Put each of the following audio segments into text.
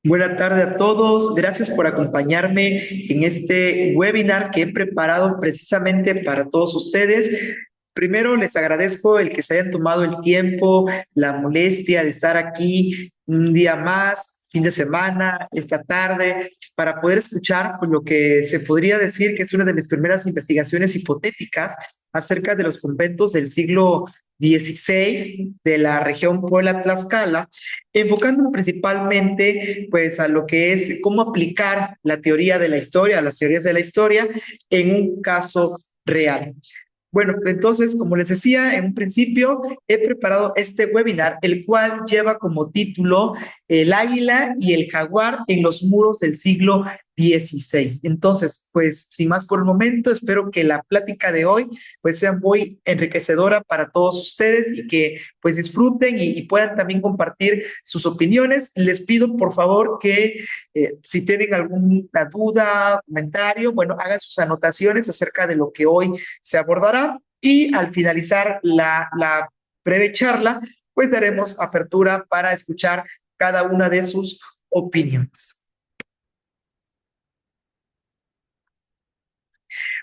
Buenas tardes a todos. Gracias por acompañarme en este webinar que he preparado precisamente para todos ustedes. Primero, les agradezco el que se hayan tomado el tiempo, la molestia de estar aquí un día más, fin de semana, esta tarde, para poder escuchar pues, lo que se podría decir que es una de mis primeras investigaciones hipotéticas acerca de los conventos del siglo XVI de la región Puebla-Tlaxcala, enfocándome principalmente pues a lo que es cómo aplicar la teoría de la historia, las teorías de la historia en un caso real. Bueno, entonces, como les decía en un principio, he preparado este webinar, el cual lleva como título El águila y el jaguar en los muros del siglo XVI. Entonces, pues, sin más por el momento, espero que la plática de hoy pues sea muy enriquecedora para todos ustedes y que pues disfruten y puedan también compartir sus opiniones. Les pido por favor que si tienen alguna duda, comentario, bueno, hagan sus anotaciones acerca de lo que hoy se abordará y al finalizar la breve charla, pues daremos apertura para escuchar cada una de sus opiniones.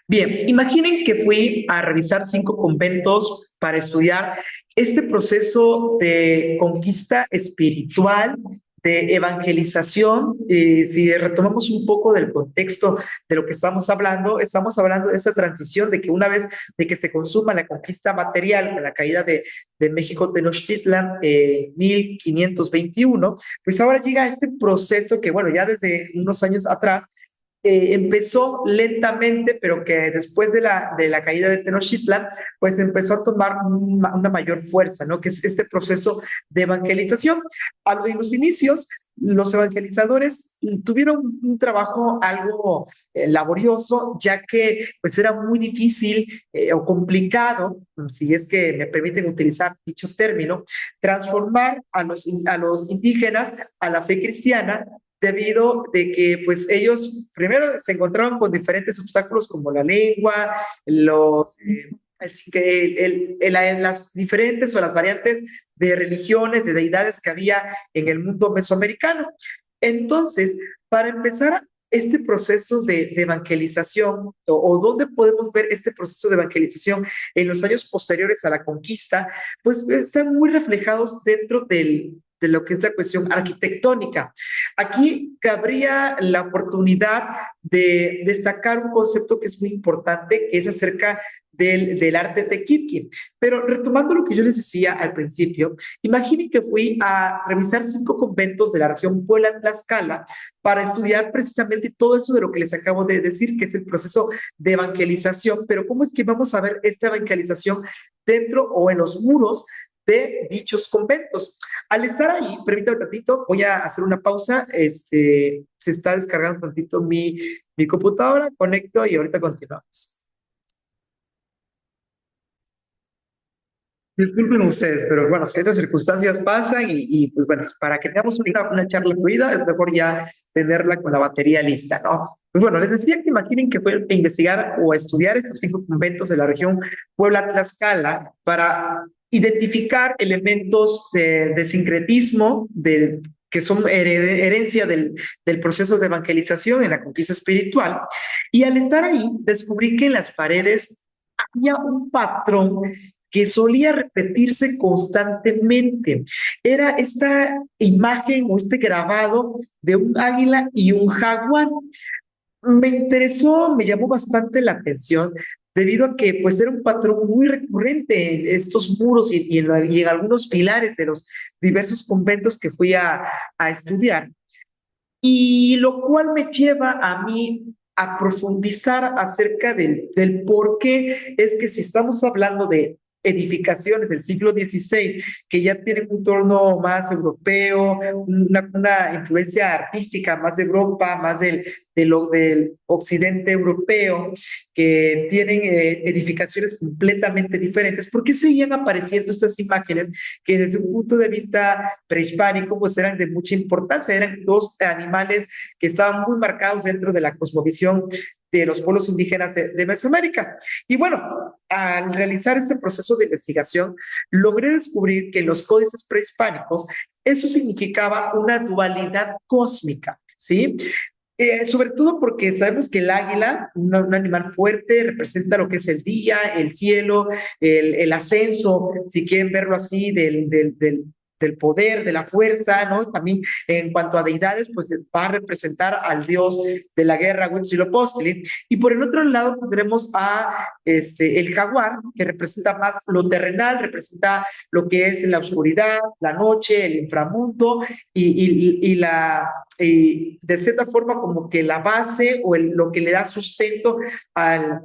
Bien, imaginen que fui a revisar 5 conventos para estudiar este proceso de conquista espiritual, de evangelización. Si retomamos un poco del contexto de lo que estamos hablando de esa transición de que una vez de que se consuma la conquista material con la caída de México Tenochtitlan en 1521, pues ahora llega este proceso que, bueno, ya desde unos años atrás empezó lentamente, pero que después de la caída de Tenochtitlan, pues empezó a tomar una mayor fuerza, ¿no? Que es este proceso de evangelización. En los inicios, los evangelizadores tuvieron un trabajo algo laborioso, ya que pues era muy difícil o complicado, si es que me permiten utilizar dicho término, transformar a los indígenas a la fe cristiana debido de que pues ellos primero se encontraban con diferentes obstáculos como la lengua, así que las diferentes o las variantes de religiones, de deidades que había en el mundo mesoamericano. Entonces, para empezar este proceso de evangelización o dónde podemos ver este proceso de evangelización en los años posteriores a la conquista, pues están muy reflejados dentro de lo que es la cuestión arquitectónica. Aquí cabría la oportunidad de destacar un concepto que es muy importante, que es acerca del arte tequitqui. Pero retomando lo que yo les decía al principio, imaginen que fui a revisar 5 conventos de la región Puebla-Tlaxcala para estudiar precisamente todo eso de lo que les acabo de decir, que es el proceso de evangelización. Pero ¿cómo es que vamos a ver esta evangelización dentro o en los muros de dichos conventos? Al estar ahí, permítame tantito, voy a hacer una pausa. Se está descargando tantito mi computadora, conecto y ahorita continuamos. Disculpen ustedes, pero bueno, estas circunstancias pasan pues bueno, para que tengamos una charla fluida, es mejor ya tenerla con la batería lista, ¿no? Pues bueno, les decía que imaginen que fue a investigar o a estudiar estos 5 conventos de la región Puebla-Tlaxcala para identificar elementos de sincretismo, que son herencia del proceso de evangelización en la conquista espiritual. Y al estar ahí, descubrí que en las paredes había un patrón que solía repetirse constantemente. Era esta imagen o este grabado de un águila y un jaguar. Me interesó, me llamó bastante la atención debido a que pues era un patrón muy recurrente en estos muros y en algunos pilares de los diversos conventos que fui a estudiar. Y lo cual me lleva a mí a profundizar acerca del por qué es que si estamos hablando de edificaciones del siglo XVI que ya tienen un tono más europeo, una influencia artística más de Europa, más del occidente europeo, que tienen edificaciones completamente diferentes, ¿por qué seguían apareciendo estas imágenes que desde un punto de vista prehispánico pues eran de mucha importancia? Eran dos animales que estaban muy marcados dentro de la cosmovisión de los pueblos indígenas de Mesoamérica. Y bueno, al realizar este proceso de investigación, logré descubrir que en los códices prehispánicos eso significaba una dualidad cósmica, ¿sí? Sobre todo porque sabemos que el águila, un animal fuerte, representa lo que es el día, el cielo, el ascenso, si quieren verlo así, del poder, de la fuerza, ¿no? También en cuanto a deidades, pues va a representar al dios de la guerra, Huitzilopochtli. Y por el otro lado tendremos a el jaguar, que representa más lo terrenal, representa lo que es la oscuridad, la noche, el inframundo y de cierta forma como que la base o lo que le da sustento al,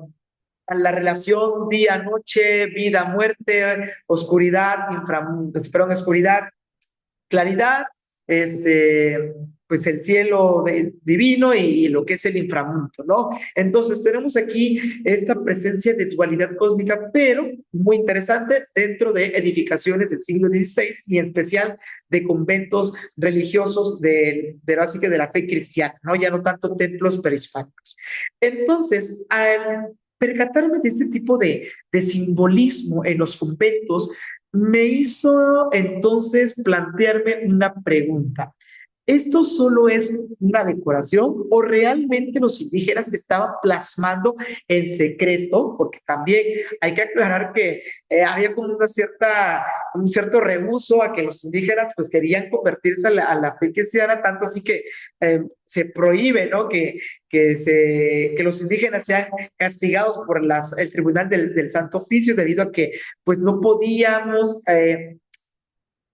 a la relación día-noche, vida-muerte, oscuridad, inframundo, perdón, oscuridad, claridad, este, pues el cielo divino y lo que es el inframundo, ¿no? Entonces tenemos aquí esta presencia de dualidad cósmica, pero muy interesante dentro de edificaciones del siglo XVI y en especial de conventos religiosos así que de la fe cristiana, ¿no? Ya no tanto templos prehispánicos. Entonces, al percatarme de este tipo de simbolismo en los conventos, me hizo entonces plantearme una pregunta. ¿Esto solo es una decoración o realmente los indígenas estaban plasmando en secreto? Porque también hay que aclarar que había como un cierto rehúso a que los indígenas pues querían convertirse a la fe cristiana, tanto así que se prohíbe, ¿no? Que los indígenas sean castigados por el Tribunal del Santo Oficio debido a que pues no podíamos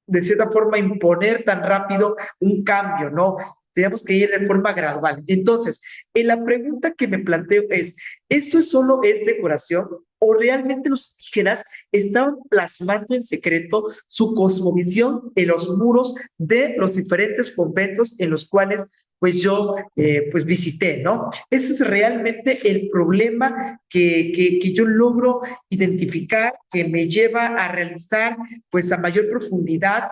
de cierta forma imponer tan rápido un cambio, ¿no? Teníamos que ir de forma gradual. Entonces, la pregunta que me planteo es, ¿esto solo es decoración o realmente los indígenas estaban plasmando en secreto su cosmovisión en los muros de los diferentes conventos en los cuales pues yo pues visité, ¿no? Ese es realmente el problema que yo logro identificar, que me lleva a realizar pues a mayor profundidad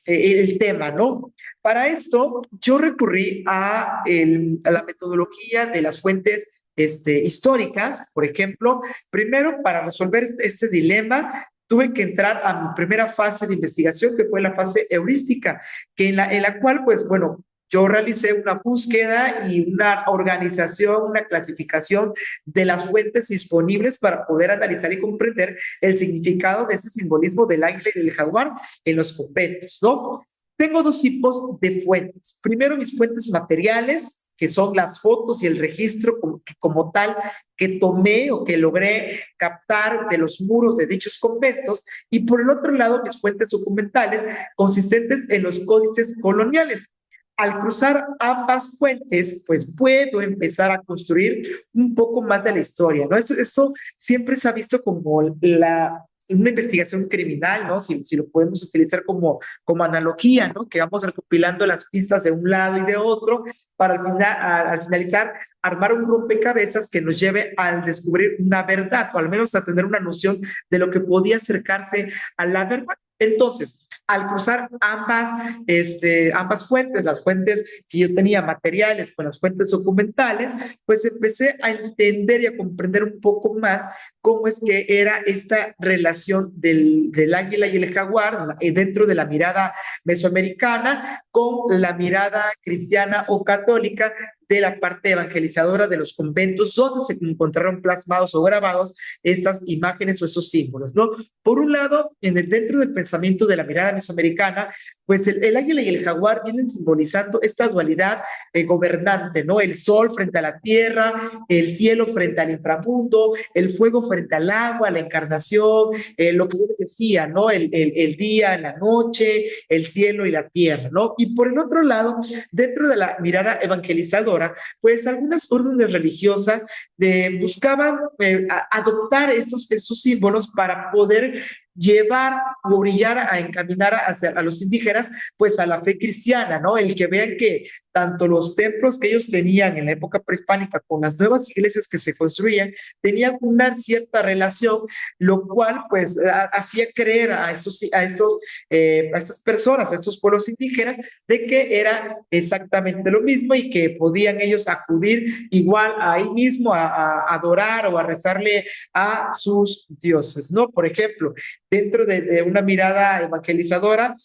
el tema, ¿no? Para esto, yo recurrí a la metodología de las fuentes históricas, por ejemplo. Primero, para resolver este dilema, tuve que entrar a mi primera fase de investigación, que fue la fase heurística, en la cual, pues bueno, yo realicé una búsqueda y una organización, una clasificación de las fuentes disponibles para poder analizar y comprender el significado de ese simbolismo del águila y del jaguar en los conventos, ¿no? Tengo dos tipos de fuentes. Primero, mis fuentes materiales, que son las fotos y el registro como tal que tomé o que logré captar de los muros de dichos conventos, y por el otro lado, mis fuentes documentales consistentes en los códices coloniales. Al cruzar ambas fuentes, pues puedo empezar a construir un poco más de la historia, ¿no? Eso siempre se ha visto como una investigación criminal, ¿no? Si lo podemos utilizar como analogía, ¿no? Que vamos recopilando las pistas de un lado y de otro para al finalizar armar un rompecabezas que nos lleve al descubrir una verdad, o al menos a tener una noción de lo que podía acercarse a la verdad. Entonces, al cruzar ambas fuentes, las fuentes que yo tenía materiales con las fuentes documentales, pues empecé a entender y a comprender un poco más cómo es que era esta relación del águila y el jaguar dentro de la mirada mesoamericana con la mirada cristiana o católica de la parte evangelizadora de los conventos, donde se encontraron plasmados o grabados estas imágenes o esos símbolos, ¿no? Por un lado, dentro del pensamiento de la mirada mesoamericana, pues el águila y el jaguar vienen simbolizando esta dualidad gobernante, ¿no? El sol frente a la tierra, el cielo frente al inframundo, el fuego frente al agua, la encarnación, lo que yo les decía, ¿no? El día, la noche, el cielo y la tierra, ¿no? Y por el otro lado, dentro de la mirada evangelizadora, pues algunas órdenes religiosas buscaban adoptar esos símbolos para poder llevar o brillar a encaminar a los indígenas pues a la fe cristiana, ¿no? El que vean que tanto los templos que ellos tenían en la época prehispánica con las nuevas iglesias que se construían tenían una cierta relación, lo cual pues hacía creer a estas personas, a estos pueblos indígenas, de que era exactamente lo mismo y que podían ellos acudir igual ahí mismo a adorar o a rezarle a sus dioses, ¿no? Por ejemplo, dentro de una mirada evangelizadora,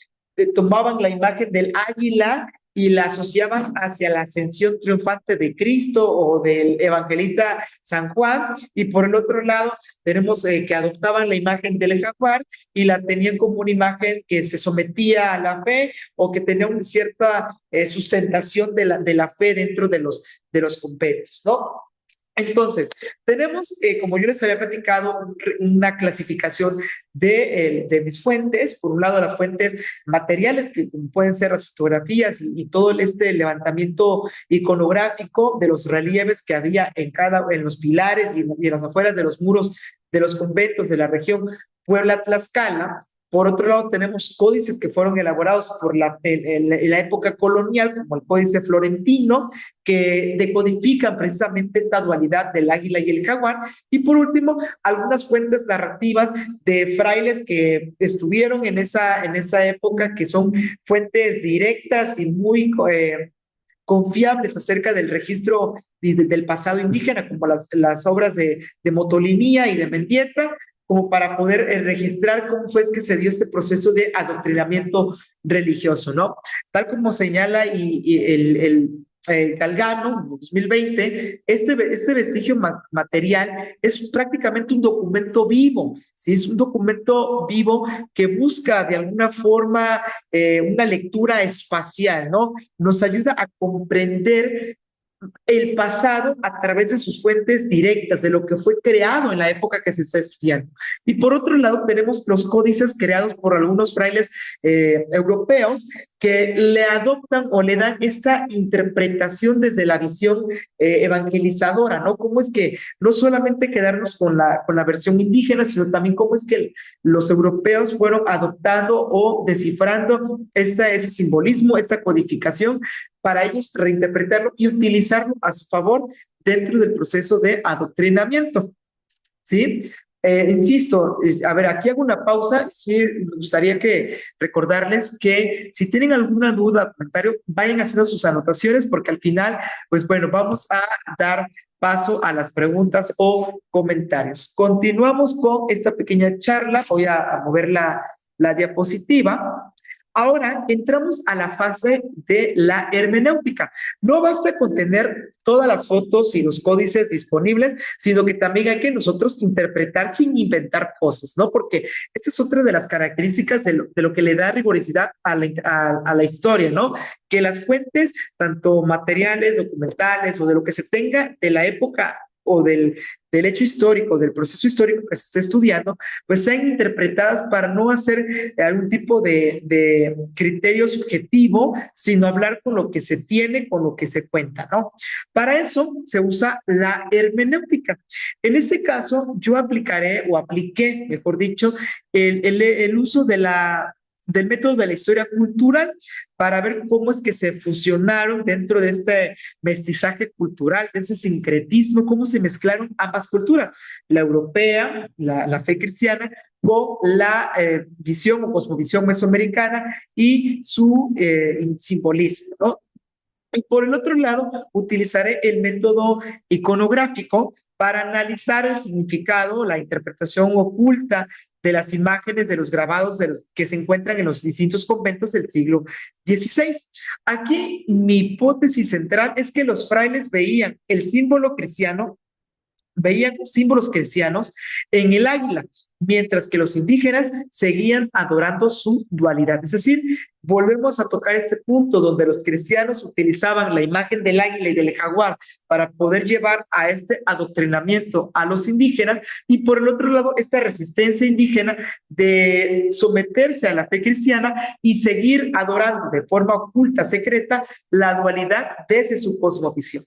tomaban la imagen del águila y la asociaban hacia la ascensión triunfante de Cristo o del evangelista San Juan, y por el otro lado tenemos que adoptaban la imagen del jaguar y la tenían como una imagen que se sometía a la fe o que tenía una cierta sustentación de la fe dentro de los conventos, ¿no? Entonces, tenemos, como yo les había platicado, una clasificación de mis fuentes. Por un lado, las fuentes materiales, que pueden ser las fotografías y todo este levantamiento iconográfico de los relieves que había en los pilares y en las afueras de los muros de los conventos de la región Puebla-Tlaxcala. Por otro lado, tenemos códices que fueron elaborados en la época colonial, como el Códice Florentino, que decodifican precisamente esta dualidad del águila y el jaguar. Y por último, algunas fuentes narrativas de frailes que estuvieron en esa época, que son fuentes directas y muy confiables acerca del registro del pasado indígena, como las obras de Motolinía y de Mendieta, como para poder registrar cómo fue que se dio este proceso de adoctrinamiento religioso, ¿no? Tal como señala Galgano, 2020, este vestigio material es prácticamente un documento vivo, ¿sí? Es un documento vivo que busca de alguna forma una lectura espacial, ¿no? Nos ayuda a comprender el pasado a través de sus fuentes directas, de lo que fue creado en la época que se está estudiando. Y por otro lado, tenemos los códices creados por algunos frailes europeos que le adoptan o le dan esta interpretación desde la visión evangelizadora, ¿no? Cómo es que no solamente quedarnos con la versión indígena, sino también cómo es que los europeos fueron adoptando o descifrando ese simbolismo, esta codificación, para ellos reinterpretarlo y utilizarlo a su favor dentro del proceso de adoctrinamiento, ¿sí? Insisto, a ver, aquí hago una pausa. Sí, me gustaría que recordarles que si tienen alguna duda o comentario, vayan haciendo sus anotaciones, porque al final, pues bueno, vamos a dar paso a las preguntas o comentarios. Continuamos con esta pequeña charla. Voy a mover la diapositiva. Ahora entramos a la fase de la hermenéutica. No basta con tener todas las fotos y los códices disponibles, sino que también hay que nosotros interpretar sin inventar cosas, ¿no? Porque esta es otra de las características de lo que le da rigorosidad a la historia, ¿no? Que las fuentes, tanto materiales, documentales o de lo que se tenga de la época o del hecho histórico, del proceso histórico que se está estudiando, pues sean interpretadas para no hacer algún tipo de criterio subjetivo, sino hablar con lo que se tiene, con lo que se cuenta, ¿no? Para eso se usa la hermenéutica. En este caso, yo aplicaré o apliqué, mejor dicho, el uso del método de la historia cultural para ver cómo es que se fusionaron dentro de este mestizaje cultural, de ese sincretismo, cómo se mezclaron ambas culturas, la europea, la fe cristiana, con la visión o cosmovisión mesoamericana y su simbolismo, ¿no? Y por el otro lado, utilizaré el método iconográfico para analizar el significado, la interpretación oculta de las imágenes de los grabados que se encuentran en los distintos conventos del siglo XVI. Aquí mi hipótesis central es que los frailes veían el símbolo cristiano, veían símbolos cristianos en el águila, mientras que los indígenas seguían adorando su dualidad. Es decir, volvemos a tocar este punto donde los cristianos utilizaban la imagen del águila y del jaguar para poder llevar a este adoctrinamiento a los indígenas, y por el otro lado, esta resistencia indígena de someterse a la fe cristiana y seguir adorando de forma oculta, secreta, la dualidad desde su cosmovisión.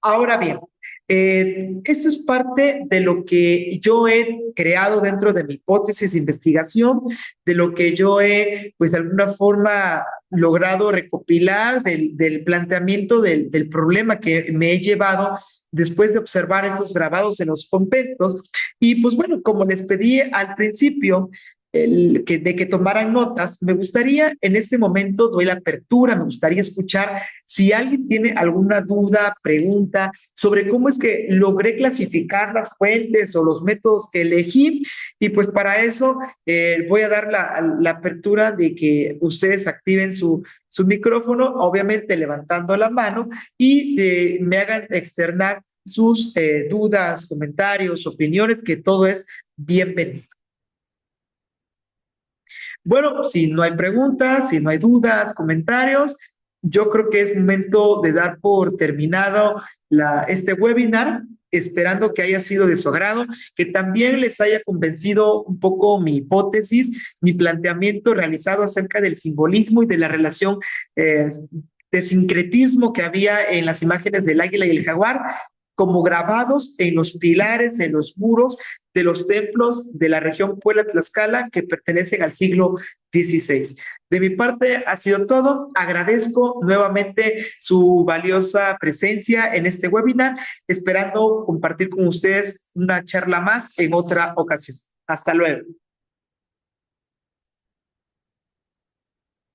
Ahora bien, esto es parte de lo que yo he creado dentro de mi hipótesis de investigación, de lo que yo he, pues de alguna forma, logrado recopilar del planteamiento del problema que me he llevado después de observar esos grabados en los conventos. Y pues bueno, como les pedí al principio, de que tomaran notas. Me gustaría, en este momento, doy la apertura, me gustaría escuchar si alguien tiene alguna duda, pregunta sobre cómo es que logré clasificar las fuentes o los métodos que elegí. Y pues para eso voy a dar la apertura de que ustedes activen su micrófono, obviamente levantando la mano y me hagan externar sus dudas, comentarios, opiniones, que todo es bienvenido. Bueno, si no hay preguntas, si no hay dudas, comentarios, yo creo que es momento de dar por terminado este webinar, esperando que haya sido de su agrado, que también les haya convencido un poco mi hipótesis, mi planteamiento realizado acerca del simbolismo y de la relación de sincretismo que había en las imágenes del águila y el jaguar, como grabados en los pilares, en los muros de los templos de la región Puebla-Tlaxcala que pertenecen al siglo XVI. De mi parte ha sido todo. Agradezco nuevamente su valiosa presencia en este webinar, esperando compartir con ustedes una charla más en otra ocasión. Hasta luego.